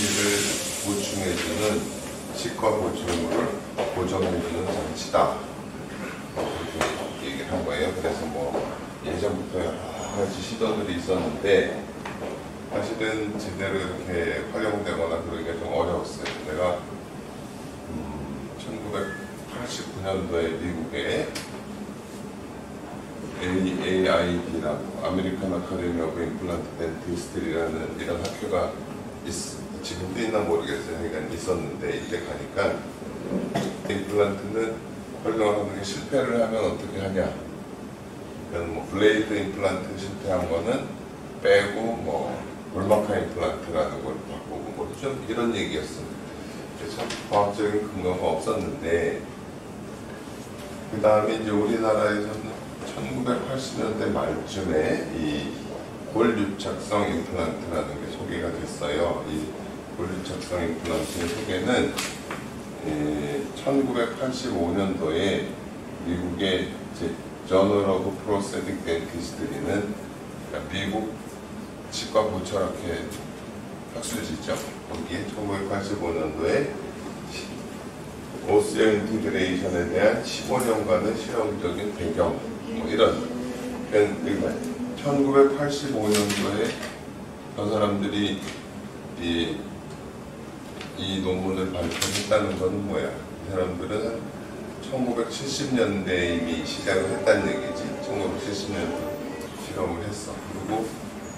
피를 보충해주는 치과 보충물을 보정해주는 장치다. 그렇게 얘기를 한 거예요. 그래서 뭐 예전부터 여러 가지 시도들이 있었는데 사실은 제대로 이렇게 활용되거나 그러기가 좀 어려웠어요. 내가 1989년도에 미국에 AAID라고 아메리칸 아카데미 오브 임플란트 덴티스트리라는 이런 학교가 지금도 있나 모르겠어요. 그러니까 있었는데 이때 가니까 임플란트는 활용하는 게 실패를 하면 어떻게 하냐. 그러니까 뭐 블레이드 임플란트 실패한 거는 빼고 뭐 볼마카 임플란트라는 걸 바꾸고 뭐 좀 이런 얘기였어요. 그래서 과학적인 근거가 없었는데 그 다음에 이제 우리나라에서는 1980년대 말쯤에 이 골유착성 임플란트라는 게 소개가 됐어요. 이 골유착성 임플란트의 소개는 1985년도에 미국의 저널 오브 프로스테틱 덴티스트리는 미국 치과 보철학회 학술지죠. 거기에 1985년도에 오스요 인티그레이션에 대한 15년간의 실험적인 배경 뭐 이런 그러니까 1985년도에 저 사람들이 이 논문을 발표했다는 건 뭐야? 이 사람들은 1970년대에 이미 시작을 했다는 얘기지. 1970년도 실험을 했어. 그리고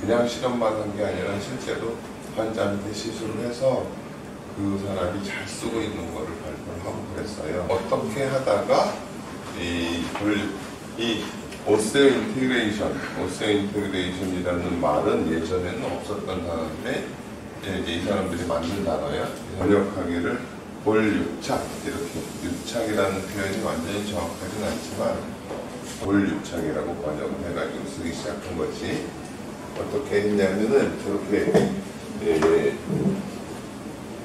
그냥 실험만 한 게 아니라 실제로 환자한테 시술을 해서 그 사람이 잘 쓰고 있는 거를 발표를 하고 그랬어요. 어떻게 하다가 이 오스요 인티그레이션이라는 말은 예전에는 없었던 단어인데 이제 이 사람들이 만든 단어야. 번역하기를 볼유착 이렇게 유착이라는 표현이 완전히 정확하진 않지만 볼유착이라고 번역을 해가지고 쓰기 시작한 거지. 어떻게 했냐면은 저렇게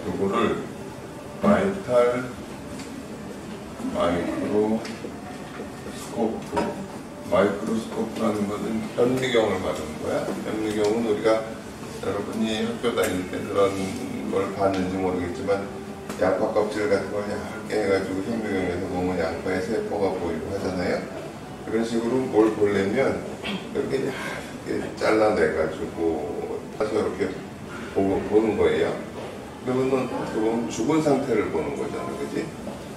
요거를 바이탈 마이크로스코프라는 것은 현미경을 말하는 거야. 현미경은 우리가 여러분이 학교 다닐 때 그런 걸 봤는지 모르겠지만 양파 껍질 같은 걸 얇게 해가지고 현미경에서 보면 양파의 세포가 보이고 하잖아요. 그런 식으로 뭘 보려면 이렇게 얇게 잘라내가지고 해서 이렇게 보는 거예요. 그러면은 어떻게 보면 죽은 상태를 보는 거잖아, 그지?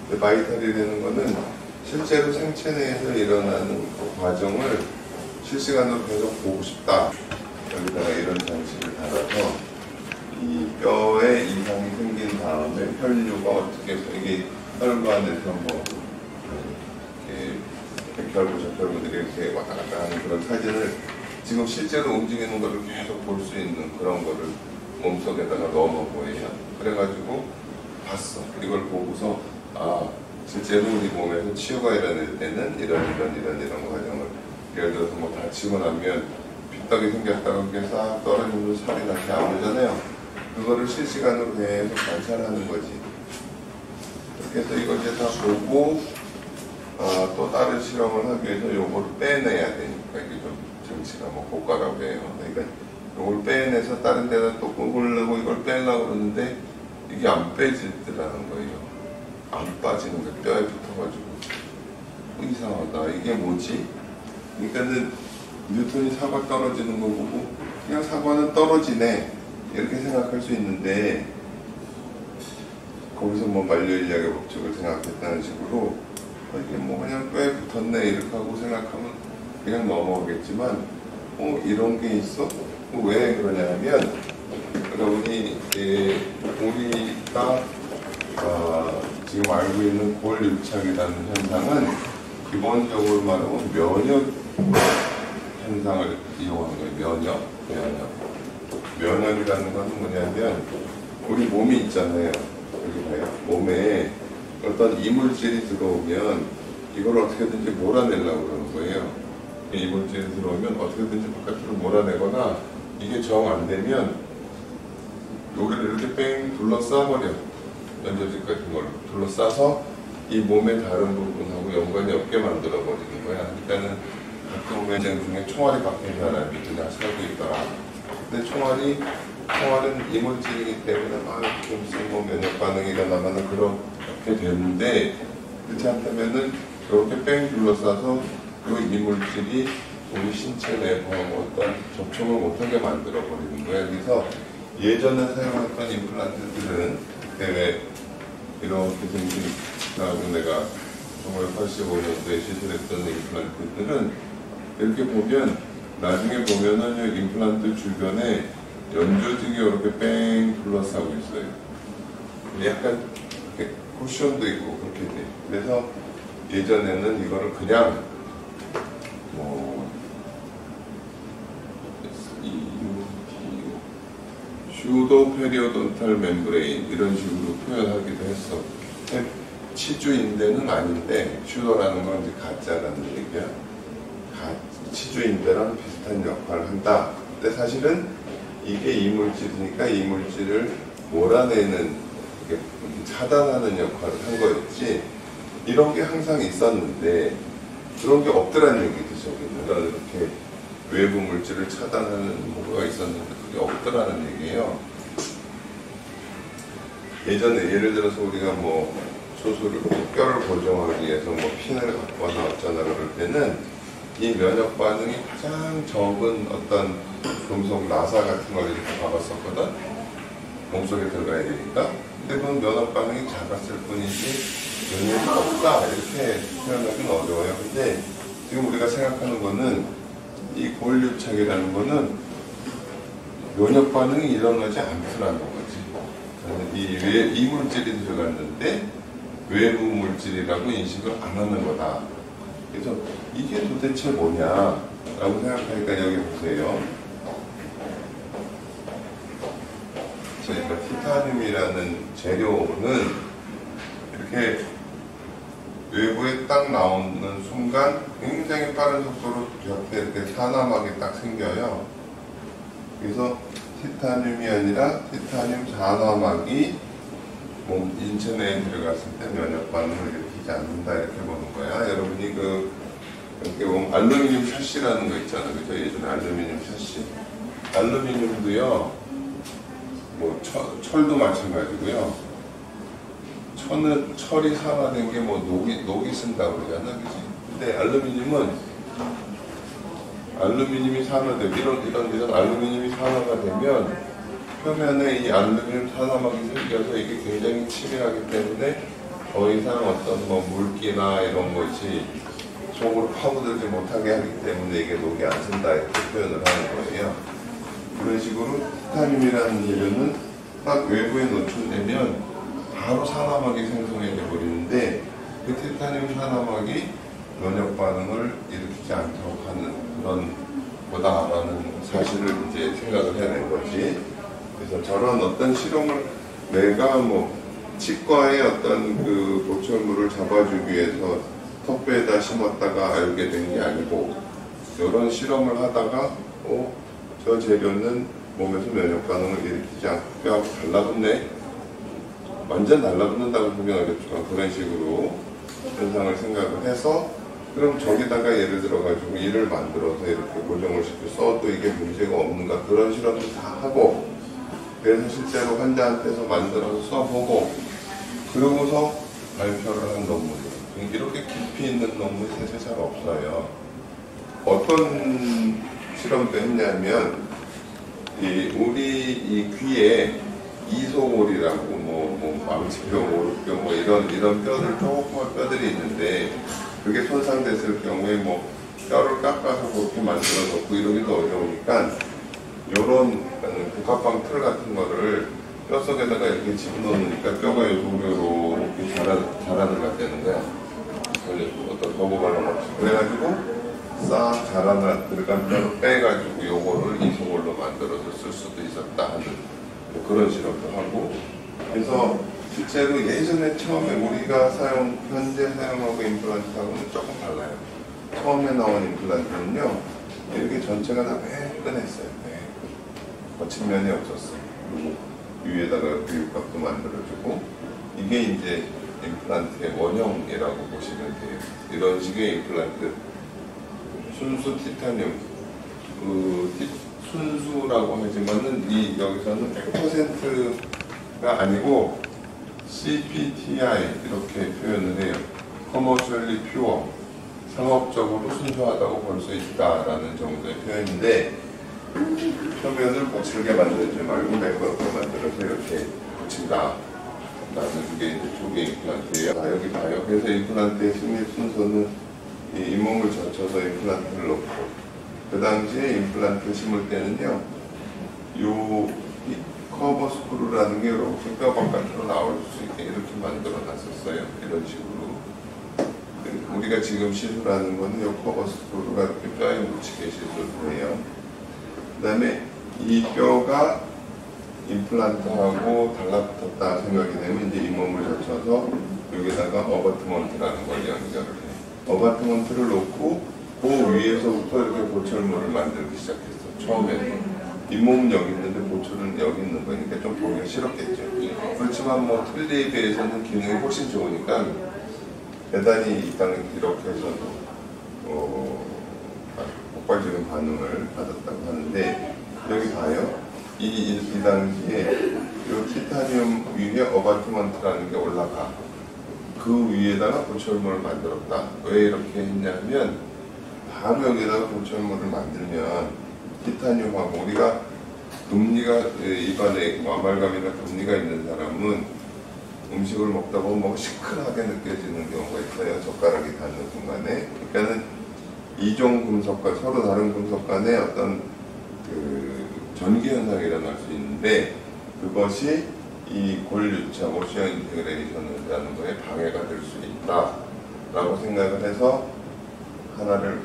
근데 바이탈이라는 거는 실제로 생체 내에서 일어나는 그 과정을 실시간으로 계속 보고 싶다. 여기다가 이런 장치를 달아서 이 뼈에 이상이 생긴 다음에 혈류가 어떻게 이게 혈관 안에서 뭐 백혈구, 적혈구들이 이렇게 왔다 갔다 하는 그런 사진을 지금 실제로 움직이는 거를 계속 볼 수 있는 그런 거를 몸속에다가 넣어놓은 거예요. 그래가지고 봤어. 이걸 보고서 실제로 우리 몸에서 치유가 일어날 때는 이런 과정을 예를 들어서 뭐 다치고 나면 빗떡이 생겼다고 그게 싹 떨어지면서 살이 다시 안 오잖아요. 그거를 실시간으로 계속 관찰하는 거지. 그렇게 해서 이걸 이제 다 보고 또 다른 실험을 하기 위해서 요거를 빼내야 되니까 이게 좀 장치가 뭐 고가라고 해요. 그러니까 이걸 빼내서 다른 데다 또 꽂으려고 이걸 빼려고 그러는데 이게 안 빼지더라는 거예요. 안 빠지는 거 뼈에 붙어가지고 이상하다. 이게 뭐지? 그러니까는 뉴턴이 사과 떨어지는 거 보고 그냥 사과는 떨어지네 이렇게 생각할 수 있는데 거기서 뭐 만료인력의 법칙을 생각했다는 식으로 이게 뭐 그냥 뼈에 붙었네 이렇게 하고 생각하면 그냥 넘어가겠지만 이런 게 있어? 왜 그러냐면 여러분이 우리가 지금 알고 있는 골유착이라는 현상은 기본적으로 말하면 면역 현상을 이용하는 거예요. 면역이라는 것은 뭐냐면 우리 몸이 있잖아요. 여기 봐요. 몸에 어떤 이물질이 들어오면 이걸 어떻게든지 몰아내려고 그러는 거예요. 이물질이 들어오면 어떻게든지 바깥으로 몰아내거나 이게 정 안 되면 여기를 이렇게 뺑 둘러싸버려. 면적질 같은 걸로 둘러싸서 이 몸의 다른 부분하고 연관이 없게 만들어 버리는 거야. 그러니까는 가끔 매장 중에 총알이 박힌 사람이 그냥 살고 있더라. 근데 총알이 총알은 이물질이기 때문에 막 조금씩 뭐 면역 반응이 일어나면 그렇게 되는데, 그렇지 않다면은 이렇게 뺑 둘러싸서 그 이물질이 우리 신체 내부하고 어떤 접촉을 못하게 만들어 버리는 거예요. 그래서 예전에 사용했던 임플란트들은 그때 이렇게 생긴다고 내가 1985년도에 시술했던 임플란트들은 이렇게 보면 나중에 보면은 이 임플란트 주변에 연조직이 이렇게 뺑 둘러싸고 있어요. 약간 이렇게 쿠션도 있고 그렇게 돼. 그래서 예전에는 이거를 그냥 뭐 슈도 페리오돈탈 멤브레인 이런 식으로 표현하기도 했어. 치주인대는 아닌데 슈도라는 건 이제 가짜라는 얘기야. 치주인대랑 비슷한 역할을 한다. 근데 사실은 이게 이물질이니까 이물질을 몰아내는, 차단하는 역할을 한 거였지. 이런 게 항상 있었는데 그런 게 없더란 얘기죠. 저기는 이렇게 외부 물질을 차단하는 뭐가 있었는데 그게 없더라는 얘기예요. 예전에 예를 들어서 우리가 뭐 수술을 뼈를 고정하기 위해서 뭐 핀을 갖거나 어쩌나 그럴 때는 이 면역 반응이 가장 적은 어떤 금속 나사 같은 걸 이렇게 박았었거든. 몸속에 들어가야 되니까. 근데 그건 면역 반응이 작았을 뿐이지 면역이 없다 이렇게 표현하기는 어려워요. 근데 지금 우리가 생각하는 거는 이 고일류착이라는 거는 면역 반응이 일어나지 않더라는 거지. 이 물질이 들어갔는데 외부 물질이라고 인식을 안 하는 거다. 그래서 이게 도대체 뭐냐라고 생각하니까 여기 보세요. 저희가 티타늄이라는 재료는 이렇게 외부에 딱 나오는 순간 굉장히 빠른 속도로 곁에 이렇게 산화막이 딱 생겨요. 그래서 티타늄이 아니라 티타늄 산화막이 몸 인체 내에 들어갔을 때 면역 반응을 일으키지 않는다 이렇게 보는 거야. 여러분이 이렇게 보면 알루미늄 샷시라는 거 있잖아요. 그죠? 예전에 알루미늄 샷시. 알루미늄도요. 뭐 철도 마찬가지고요. 철이 산화된 게 뭐 녹이 쓴다고 그러잖아, 그지? 근데 알루미늄이 산화되고 이런 알루미늄이 산화가 되면 표면에 이 알루미늄 산화막이 생겨서 이게 굉장히 치밀하기 때문에 더 이상 어떤 뭐 물기나 이런 것이 속으로 파고들지 못하게 하기 때문에 이게 녹이 안 쓴다 이렇게 표현을 하는 거예요. 그런 식으로 티타늄이라는 재료는 딱 외부에 노출되면 바로 산화막이 생성해 버리는데 그 티타늄 산화막이 면역 반응을 일으키지 않도록 하는 그런 거다라는 사실을 이제 생각을 해낸 거지. 그래서 저런 어떤 실험을 내가 뭐 치과의 어떤 그 보철물을 잡아주기 위해서 턱뼈에다 심었다가 알게 된 게 아니고 이런 실험을 하다가 저 재료는 몸에서 면역 반응을 일으키지 않고 뼈하고 달라붙네. 완전 달라붙는다고 설명하겠지만 그런 식으로 현상을 생각을 해서 그럼 저기다가 예를 들어가지고 이를 만들어서 이렇게 고정을 시켜서 또 이게 문제가 없는가 그런 실험도 다 하고 그래서 실제로 환자한테서 만들어서 써보고 그러고서 발표를 한 논문이에요. 이렇게 깊이 있는 논문이 사실 잘 없어요. 어떤 실험도 했냐면 우리 이 귀에 이소골이라고 뭐 망치뼈, 오른뼈 뭐 이런 뼈들 조그만 뼈들이 있는데 그게 손상됐을 경우에 뭐 뼈를 깎아서 그렇게 만들어 놓고 이러기도 어려우니까 요런 복합방 틀 같은 거를 뼈 속에다가 이렇게 집어넣으니까 뼈가 요렇게 자라들어가는 거야. 어떤 거부 반응 없이. 그래가지고 싹 들어간 뼈를 빼가지고 요거를 이소골로 만들어서 쓸 수도 있었다 하는 뭐 그런 실험도 하고. 그래서 실제로 예전에 처음에 우리가 현재 사용하고 임플란트하고는 조금 달라요. 처음에 나온 임플란트는요, 이렇게 전체가 다 매끈했어요. 거친 면이 없었어요. 그리고 위에다가 교육각도 만들어주고, 이게 이제 임플란트의 원형이라고 보시면 돼요. 이런 식의 임플란트, 순수 티타늄, 순수라고 하지만은 이 여기서는 100%가 아니고 CPTI 이렇게 표현을 해요. Commercially Pure, 상업적으로 순수하다고 볼 수 있다라는 정도의 표현인데, 표면을 거칠게 만들지 말고 매끄럽게 만들어서 이렇게 붙인다 라는 게 조개 임플란트예요. 여기 봐요. 그래서 임플란트의 심립 순서는 이 잇몸을 젖혀서 임플란트를 넣고, 그 당시에 임플란트 심을 때는요, 요 커버 스크루라는 게 이렇게 뼈 바깥으로 나올 수 있게 이렇게 만들어 놨었어요. 이런 식으로. 우리가 지금 시술하는 거는 요 커버 스크루가 이렇게 뼈에 묻히게 시술을 해요. 그 다음에 이 뼈가 임플란트하고 달라붙었다 생각이 되면 이제 잇몸을 젖혀서 여기다가 어바트먼트라는 걸 연결을 해요. 어바트먼트를 놓고 그 위에서부터 이렇게 보철물을 만들기 시작했어. 처음에는. 잇몸은 여기 있는데 보철은 여기 있는 거니까 좀 보기가 싫었겠죠. 그렇지만 뭐 틀니에 비해서는 기능이 훨씬 좋으니까 대단히 이 땅에 이렇게 해서 폭발적인 반응을 받았다고 하는데, 여기 봐요. 이 당시에 이 티타늄 위에 어바트먼트라는 게 올라가. 그 위에다가 보철물을 만들었다. 왜 이렇게 했냐면 바로 여기다가 보철물을 만들면 티타늄하고, 우리가 금니가 입안에 아말감이나 금니가 있는 사람은 음식을 먹다 보면 뭔가 시큰하게 느껴지는 경우가 있어요. 젓가락이 닿는 순간에. 그러니까는 이종 금속과 서로 다른 금속 간에 어떤 그 전기 현상이 일어날 수 있는데, 그것이 이 골유착, 오시안 인테그레이션이라는 거에 방해가 될 수 있다라고 생각을 해서 하나를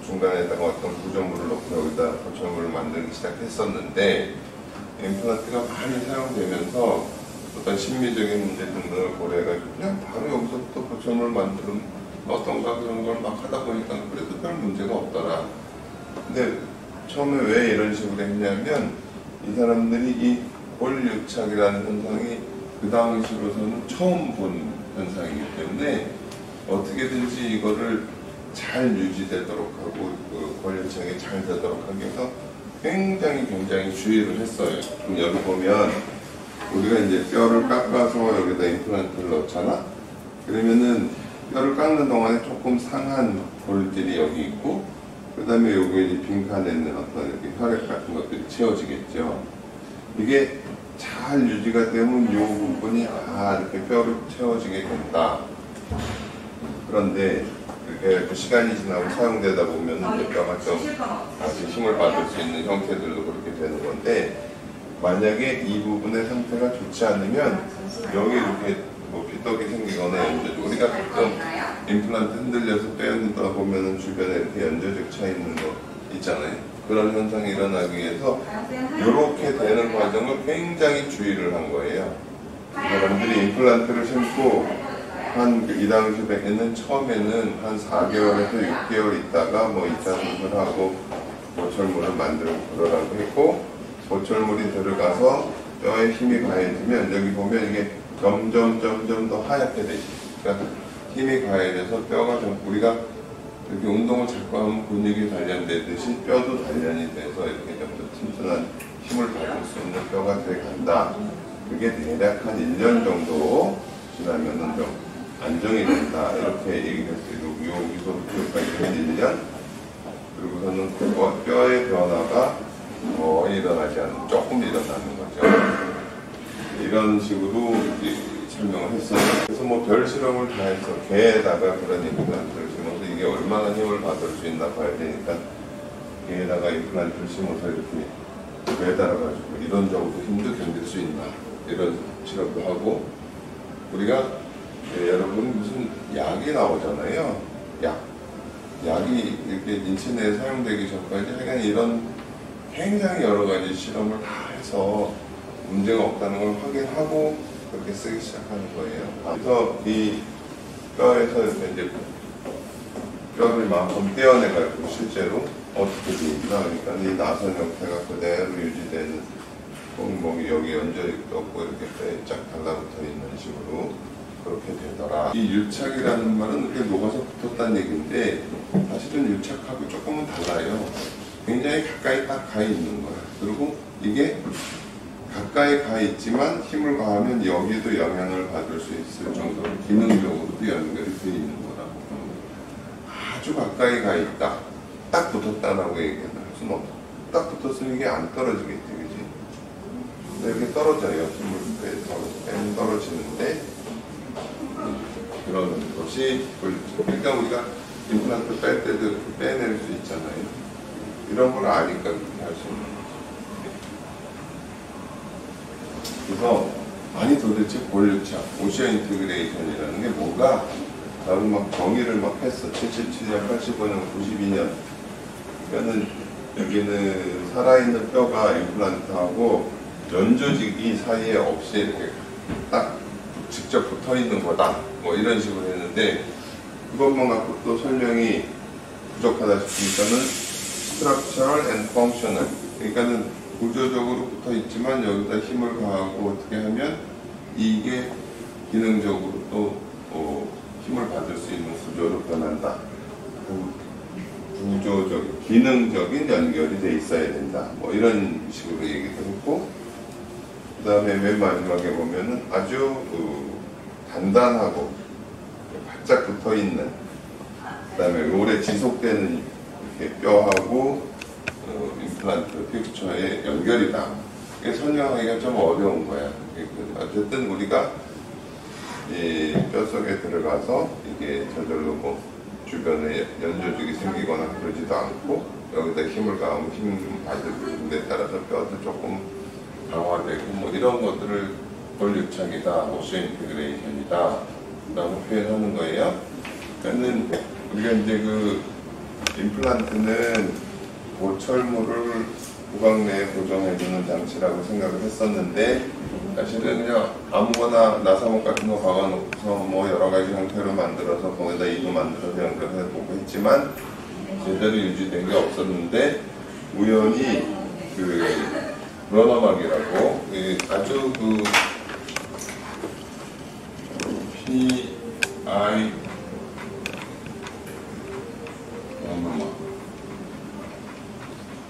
중간에다가 어떤 구조물을 넣고 여기다 보철물을 만들기 시작했었는데, 임플란트가 많이 사용되면서 어떤 심리적인 문제 등등을 고려해가지고 그냥 바로 여기서부터 보철물을 만드는 어떤가 그런 걸 막 하다 보니까 그래도 별 문제가 없더라. 근데 처음에 왜 이런 식으로 했냐면, 이 사람들이 이 골유착이라는 현상이 그 당시로서는 처음 본 현상이기 때문에 어떻게든지 이거를 잘 유지되도록 하고 그 골유착이 잘 되도록 하기 위해서 굉장히 주의를 했어요. 그럼 여기 보면 우리가 이제 뼈를 깎아서 여기다 임플란트를 넣잖아. 그러면은 뼈를 깎는 동안에 조금 상한 골질이 여기 있고, 그 다음에 여기 이제 빈칸에 있는 어떤 이렇게 혈액 같은 것들이 채워지겠죠. 이게 잘 유지가 되면 이 부분이 다 이렇게 뼈로 채워지게 된다. 그런데 이렇게 시간이 지나고 사용되다 보면 이제 뼈가 좀 다시 힘을 받을 수 있는 형태들도 그렇게 되는 건데, 만약에 이 부분의 상태가 좋지 않으면 여기 이렇게 뭐 피떡이 생기거나 연조직, 우리가 가끔 임플란트 흔들려서 빼어내다 보면은 주변에 이렇게 연조직 차 있는 거 있잖아요. 그런 현상이 일어나기 위해서 이렇게 되는 과정을 굉장히 주의를 한 거예요. 사람들이 임플란트를 심고 이 당시에는 처음에는 한 4개월에서 6개월 있다가 뭐 2차 수술하고 보철물을 만들고 그러라고 했고, 보철물이 들어가서 뼈에 힘이 가해지면 여기 보면 이게 점점 더 하얗게 되죠. 그러니까 힘이 가해져서 뼈가 좀, 우리가 이렇게 운동을 자꾸 하면 근육이 단련되듯이 뼈도 단련이 돼서 이렇게 좀 더 튼튼한 힘을 받을 수 있는 뼈가 돼간다. 그게 대략 한 1년 정도 지나면은 좀 안정이 된다. 이렇게 얘기를 했어요. 여기서부터 여기까지 한 1년. 그리고서는 그 뼈의 변화가 거의 일어나지 않는, 조금 일어나는 거죠. 이런 식으로 설명을 했어요. 그래서 뭐 별 실험을 다 해서 개에다가 그런 임플란트를 심어서 이게 얼마나 힘을 받을 수 있나 봐야 되니까 개에다가 임플란트를 심어서 이렇게 매달아가지고 이런 정도 힘도 견딜 수 있나, 이런 실험도 하고, 우리가 여러분 무슨 약이 나오잖아요. 약이 이렇게 인체 내에 사용되기 전까지 하여간 이런 굉장히 여러 가지 실험을 다 해서 문제가 없다는 걸 확인하고 그렇게 쓰기 시작하는 거예요. 그래서 이 뼈에서 이제 뼈를 만큼 떼어내가지고 실제로 어떻게 돼 있나, 그러니까 이 나선 형태가 그대로 유지되는, 멍멍이 여기 연결도 없고 이렇게 뼈에 쫙 달라붙어 있는 식으로 그렇게 되더라. 이 유착이라는 말은 이렇게 녹아서 붙었다는 얘기인데 사실은 유착하고 조금은 달라요. 굉장히 가까이 딱 가 있는 거야. 그리고 이게 가까이 가 있지만 힘을 가하면 여기도 영향을 받을 수 있을 정도로 기능적으로도 연결이 되어 있는 거라고. 아주 가까이 가 있다. 딱 붙었다라고 얘기할 수는 없어. 딱 붙었으면 이게 안 떨어지겠지, 그지? 이렇게 떨어져요. 힘을 빼면 떨어지는데, 그런 것이, 그러니까 우리가 임플란트 뺄 때도 이렇게 빼낼 수 있잖아요. 이런 걸 아니까 그렇게 할 수 있는 거죠. 그래서, 아니 도대체 볼유착, 오션 인티그레이션이라는 게 뭐가? 나도 막 정의를 막 했어. 77년, 85년, 92년. 그러니까는 여기는 살아있는 뼈가 임플란트하고 연조직이 사이에 없이 이렇게 딱 직접 붙어 있는 거다. 뭐 이런 식으로 했는데 그것만 갖고 또 설명이 부족하다 싶으니까는 structural and functional. 그러니까는 구조적으로 붙어 있지만 여기다 힘을 가하고 어떻게 하면 이게 기능적으로 또 힘을 받을 수 있는 구조로 변한다. 구조적인, 기능적인 연결이 돼 있어야 된다. 뭐 이런 식으로 얘기도 했고, 그 다음에 맨 마지막에 보면은 아주 단단하고 바짝 붙어 있는, 그 다음에 오래 지속되는 이렇게 뼈하고 임플란트 픽처의 연결이다. 이게 설명하기가 좀 어려운 거야. 어쨌든 우리가 이 뼈 속에 들어가서 이게 저절로 뭐 주변에 연조직이 생기거나 그러지도 않고 여기다 힘을 가하면 힘 받는 데 따라서 뼈도 조금 강화되고 뭐 이런 것들을 볼유착이다, 오션 인티그레이션이다 라고 표현하는 거예요. 그러니까 우리가 이제 그 임플란트는 보철물을 구강 내에 고정해주는 장치라고 생각을 했었는데 사실은 그냥 아무거나 나사목 같은 거 박아놓고서 뭐 여러 가지 형태로 만들어서 거기다 이도 만들어서 연결해보고 했지만 제대로 유지된 게 없었는데 우연히 그 러너막이라고 아주 그 PI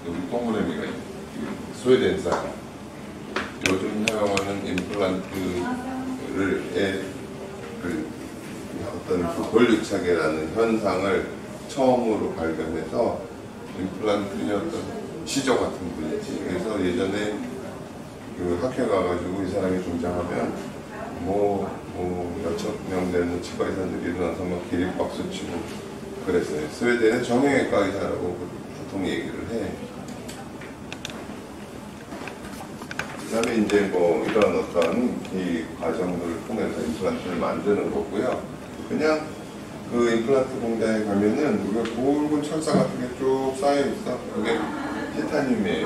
여기 동그라미가 스웨덴 사람 요즘 사용하는 임플란트를 어떤 그 볼유착이라는 현상을 처음으로 발견해서 임플란트의 어떤 시조 같은 분이지. 그래서 예전에 그 학회 가가지고 이 사람이 등장하면 몇천 명 되는 치과 의사들이 일어나서 막 기립박수 치고 그랬어요. 스웨덴의 정형외과 의사라고 보통 얘기를 해. 그 다음에 이제 뭐 이런 어떤 이 과정들을 통해서 임플란트를 만드는 거고요. 그냥 그 임플란트 공장에 가면은 우리가 굵은 철사 같은 게 쭉 쌓여 있어. 그게 티타늄이에요.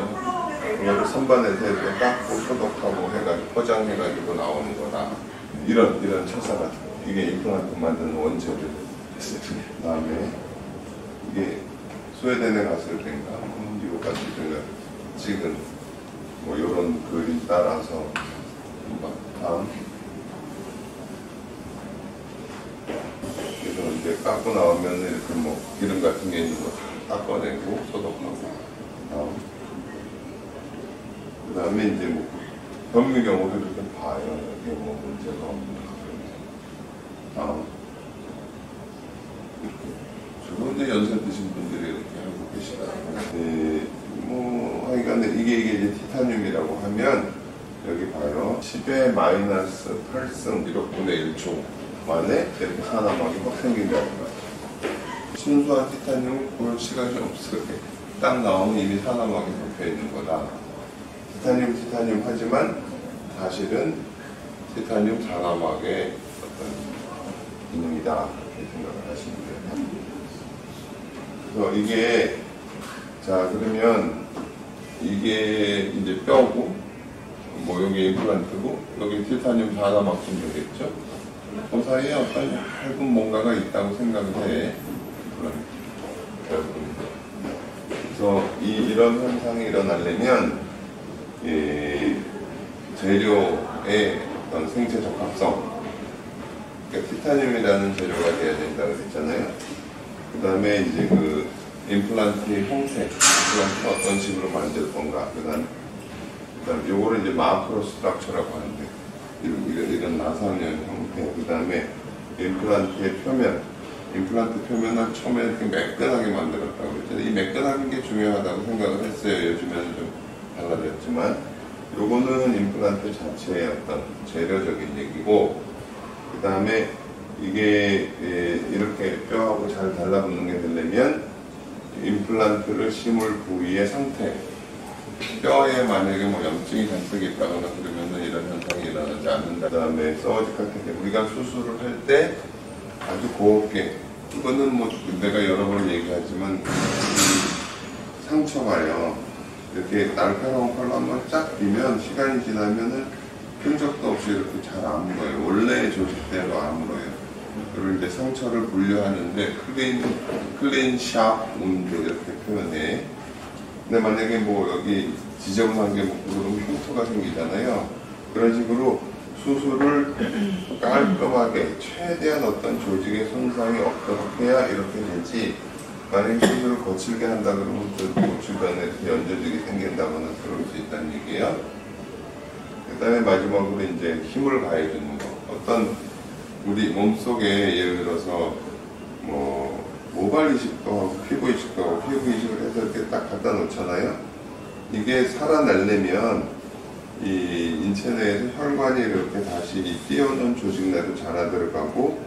그거를 선반에서 이렇게 닦고 소독하고 해가지고 포장해가지고 나오는 거다. 이런 철사 같은 거. 이게 임플란트 만드는 원재료. 그 다음에 이게 스웨덴에 갔을 때인가, 미국 갔을 때인가 찍은 뭐 이런 그림 따라서 다음 그래서 이제 깎고 나오면 이렇게 뭐 기름 같은 게 있는 거 다 닦아내고 소독하고 그 다음에 이제 뭐 변미 경우도 이렇게 봐요. 이게 뭐 문제가 없나. 주로 이제 연세 드신 분들이 이렇게 하고 계시더라고요. 하여간 이게 이제 티타늄이라고 하면 여기 봐요. 10의 마이너스 8승 1억분의 1초 만에 이렇게 산화막이 막 생긴다는 거예요. 순수한 티타늄을 볼 시간이 없어요. 딱 나오면 이미 산화막이 덮여 있는 거다. 티타늄 하지만 사실은 티타늄 산화막의 어떤 기능이다 이렇게 생각을 하시면 돼요. 그래서 이게 자 그러면 이게 이제 뼈고 뭐 여기 임플란트고 여기 티타늄 산화막쯤 되겠죠. 그 사이에 어떤 얇은 뭔가가 있다고 생각을 해. 그래서 이런 현상이 일어나려면 재료의 어떤 생체 적합성, 그러니까 티타늄이라는 재료가 돼야 된다고 그랬잖아요. 그 다음에 이제 그 임플란트의 형태, 임플란트 어떤 식으로 만들 건가. 그다음 요거를 이제 마크로 스트럭처라고 하는데 이런 나사형 형태. 그다음에 임플란트의 표면. 임플란트 표면을 처음에 이렇게 매끈하게 만들었다고 그랬잖아요. 이 매끈한 게 중요하다고 생각을 했어요. 요즘에는 좀 달라졌지만, 요거는 임플란트 자체의 어떤 재료적인 얘기고, 그 다음에 이게 이렇게 뼈하고 잘 달라붙는 게 되려면 임플란트를 심을 부위의 상태, 뼈에 만약에 뭐 염증이 잔뜩 있다거나 그러면은 이런 현상이 일어나지 않는다. 그 다음에 서지컬 테크닉, 우리가 수술을 할 때 아주 곱게, 이거는 뭐 내가 여러 번 얘기하지만 이 상처가요 이렇게 날카로운 칼로 한번 쫙 비면 시간이 지나면은 흔적도 없이 이렇게 잘 안 물어요. 원래의 조직대로 안 물어요. 그리고 이제 상처를 분류하는데 클린 샵 운드 이렇게 표현해. 근데 만약에 뭐 여기 지저분한 게 뭐 그러면 흉터가 생기잖아요. 그런 식으로 수술을 깔끔하게 최대한 어떤 조직의 손상이 없도록 해야 이렇게 되지, 만약에 수술을 거칠게 한다 그러면 또 주변에 이렇게 연조직이 생긴다거나 그럴 수 있다는 얘기예요. 그 다음에 마지막으로 이제 힘을 가해주는 거. 어떤 우리 몸속에 예를 들어서 뭐 모발 이식도 하고 피부 이식도 하고 피부 이식을 해서 이렇게 딱 갖다 놓잖아요. 이게 살아나려면 이 인체 내에서 혈관이 이렇게 다시 이 띄어놓은 조직 내로 자라 들어가고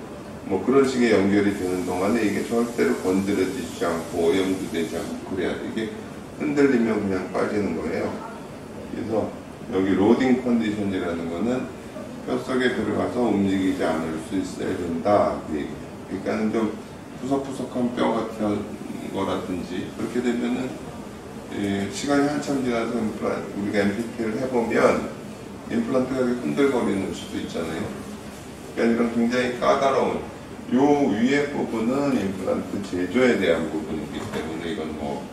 뭐 그런 식의 연결이 되는 동안에 이게 절대로 건드려지지 않고 오염도 되지 않고 그래야 돼. 이게 흔들리면 그냥 빠지는 거예요. 그래서 여기 로딩 컨디션이라는 거는 뼈 속에 들어가서 움직이지 않을 수 있어야 된다. 그러니까 좀 푸석푸석한 뼈 같은 거라든지 그렇게 되면은 시간이 한참 지나서 우리가 MPT를 해보면 임플란트가 흔들거리는 수도 있잖아요. 그러니까 이런 굉장히 까다로운 요 위에 부분은 임플란트 제조에 대한 부분이기 때문에 이건 뭐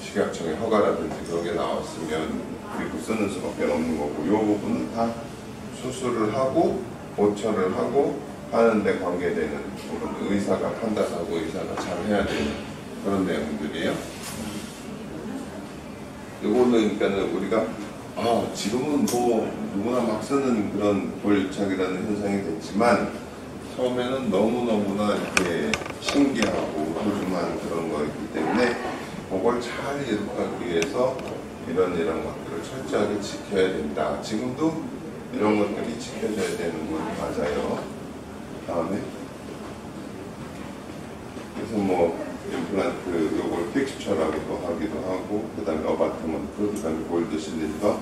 식약청의 허가라든지 그런 게 나왔으면 그리고 쓰는 수밖에 없는 거고, 요 부분은 다 수술을 하고 보철을 하고 하는데 관계되는 의사가 판단하고 의사가 잘 해야 되는 그런 내용들이에요. 요거는 그러니까는 우리가 지금은 뭐 누구나 막 쓰는 그런 볼유착이라는 현상이 됐지만 처음에는 너무너무나 이렇게 신기하고 소중한 그런 거였기 때문에 그걸 잘 이룩하기 위해서 이런 것들을 철저하게 지켜야 된다. 지금도 이런 것들이 지켜져야 되는 건 맞아요. 다음에 그래서 뭐 임플란트 요걸 픽스처라고도 하기도 하고, 그 다음에 어바트먼트, 그 다음에 골드 실린더,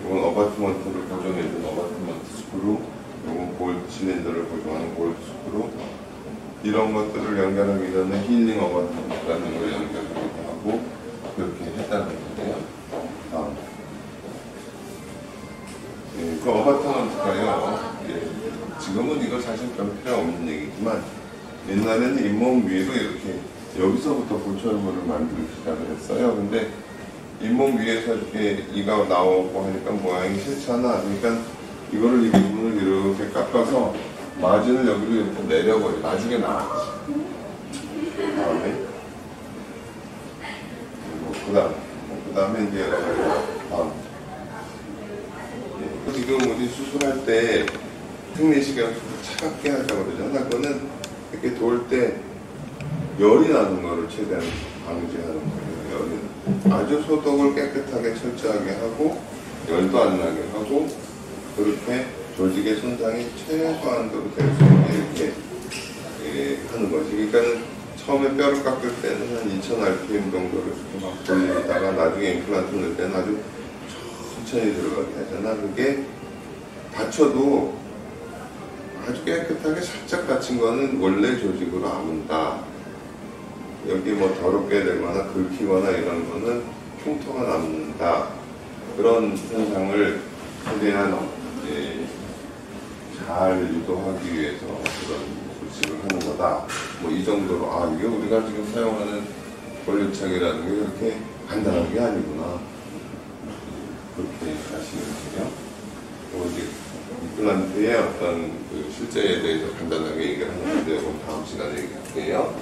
이건 어바트먼트를 고정해주는 어바트먼트 스크루, 이건 골드 실린더를 고정하는 골드 스크루, 이런 것들을 연결하기 전에 힐링 어바트먼트라는 걸 연결하기도 하고 그렇게 했다는 건데요. 그 어바트먼트가요, 지금은 이거 사실 별 필요 없는 얘기지만 옛날에는 잇몸 위로 이렇게 여기서부터 보철물을 만들기 시작을 했어요. 근데 잇몸 위에서 이렇게 이가 나오고 하니까 모양이 싫잖아. 그러니까 이거를 이 부분을 이렇게 깎아서 마진을 여기로 이렇게 내려버려. 나중에 나왔지. 다음에 그 다음에 이제 여러 가지 다음. 지금 우리 수술할 때 특례시경 차갑게 하자고 그러잖아. 그거는 이렇게 돌 때 열이 나는 거를 최대한 방지하는 거예요. 열이 아주 소독을 깨끗하게 철저하게 하고 열도 안 나게 하고 그렇게 조직의 손상이 최소한도로 될 수 있게 이렇게 하는 거지. 그러니까는 처음에 뼈를 깎을 때는 한 2000rpm 정도를 이렇게 막 돌리다가 나중에 임플란트 넣을 때는 아주 천천히 들어가게 하잖아. 그게 다쳐도 아주 깨끗하게 살짝 다친 거는 원래 조직으로 아문다. 여기 뭐 더럽게 되거나 긁히거나 이런 거는 흉터가 남는다. 그런 현상을 최대한 잘 유도하기 위해서 그런 수술을 하는 거다. 뭐 이 정도로 이게 우리가 지금 사용하는 볼유착이라는 게 그렇게 간단한 게 아니구나. 그렇게 하시면 돼요. 이제 임플란트의 어떤 그 실제에 대해서 간단하게 얘기를 하는 건데 다음 시간에 얘기할게요.